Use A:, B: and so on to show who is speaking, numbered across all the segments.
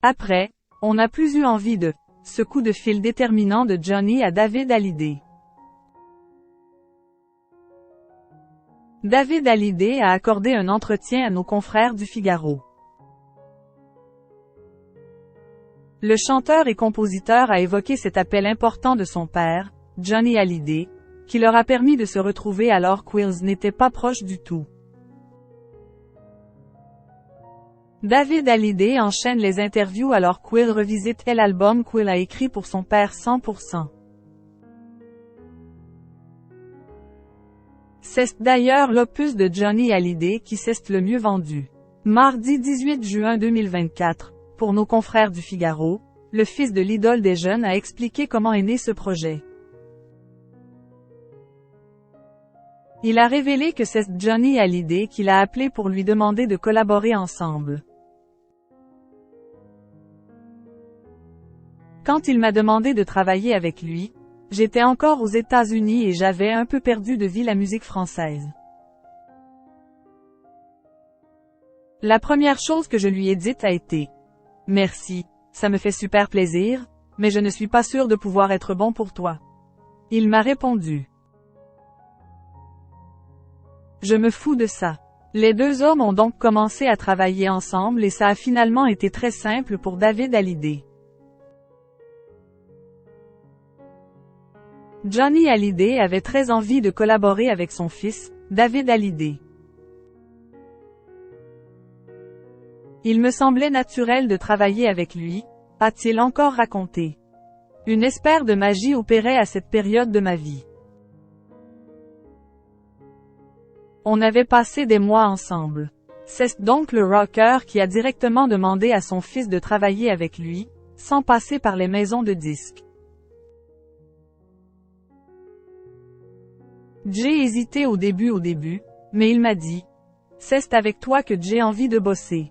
A: Après, on n'a plus eu envie de ce coup de fil déterminant de Johnny à David Hallyday. David Hallyday a accordé un entretien à nos confrères du Figaro. Le chanteur et compositeur a évoqué cet appel important de son père, Johnny Hallyday, qui leur a permis de se retrouver alors qu'Wills n'était pas proche du tout. David Hallyday enchaîne les interviews alors qu'Will revisite l'album qu'Will a écrit pour son père 100%. C'est d'ailleurs l'opus de Johnny Hallyday qui s'est le mieux vendu. Mardi 18 juin 2024, pour nos confrères du Figaro, le fils de l'idole des jeunes a expliqué comment est né ce projet. Il a révélé que c'est Johnny Hallyday qui l'a appelé pour lui demander de collaborer ensemble. Quand il m'a demandé de travailler avec lui, j'étais encore aux États-Unis et j'avais un peu perdu de vue la musique française. La première chose que je lui ai dite a été « Merci, ça me fait super plaisir, mais je ne suis pas sûr de pouvoir être bon pour toi. » Il m'a répondu « Je me fous de ça. » Les deux hommes ont donc commencé à travailler ensemble et ça a finalement été très simple pour David Hallyday. Johnny Hallyday avait très envie de collaborer avec son fils, David Hallyday. Il me semblait naturel de travailler avec lui, a-t-il encore raconté. Une espèce de magie opérait à cette période de ma vie. On avait passé des mois ensemble. C'est donc le rocker qui a directement demandé à son fils de travailler avec lui, sans passer par les maisons de disques. J'ai hésité au début, mais il m'a dit « C'est avec toi que j'ai envie de bosser.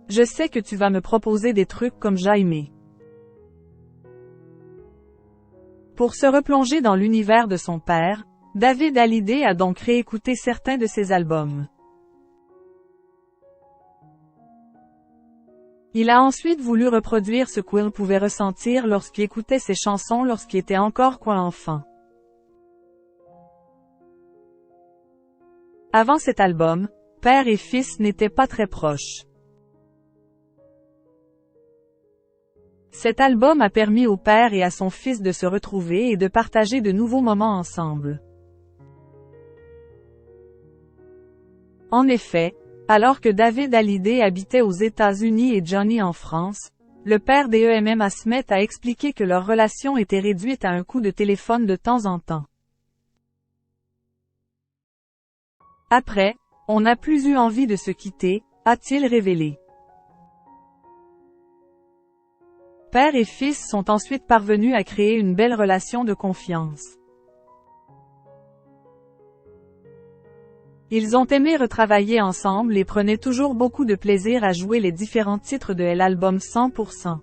A: Je sais que tu vas me proposer des trucs comme j'ai aimé. » Pour se replonger dans l'univers de son père, David Hallyday a donc réécouté certains de ses albums. Il a ensuite voulu reproduire ce qu'Will pouvait ressentir lorsqu'il écoutait ses chansons lorsqu'il était encore enfant. Avant cet album, père et fils n'étaient pas très proches. Cet album a permis au père et à son fils de se retrouver et de partager de nouveaux moments ensemble. En effet, alors que David Hallyday habitait aux États-Unis et Johnny en France, le père des Asmet a expliqué que leur relation était réduite à un coup de téléphone de temps en temps. Après, on n'a plus eu envie de se quitter, a-t-il révélé. Père et fils sont ensuite parvenus à créer une belle relation de confiance. Ils ont aimé retravailler ensemble et prenaient toujours beaucoup de plaisir à jouer les différents titres de l'album 100%.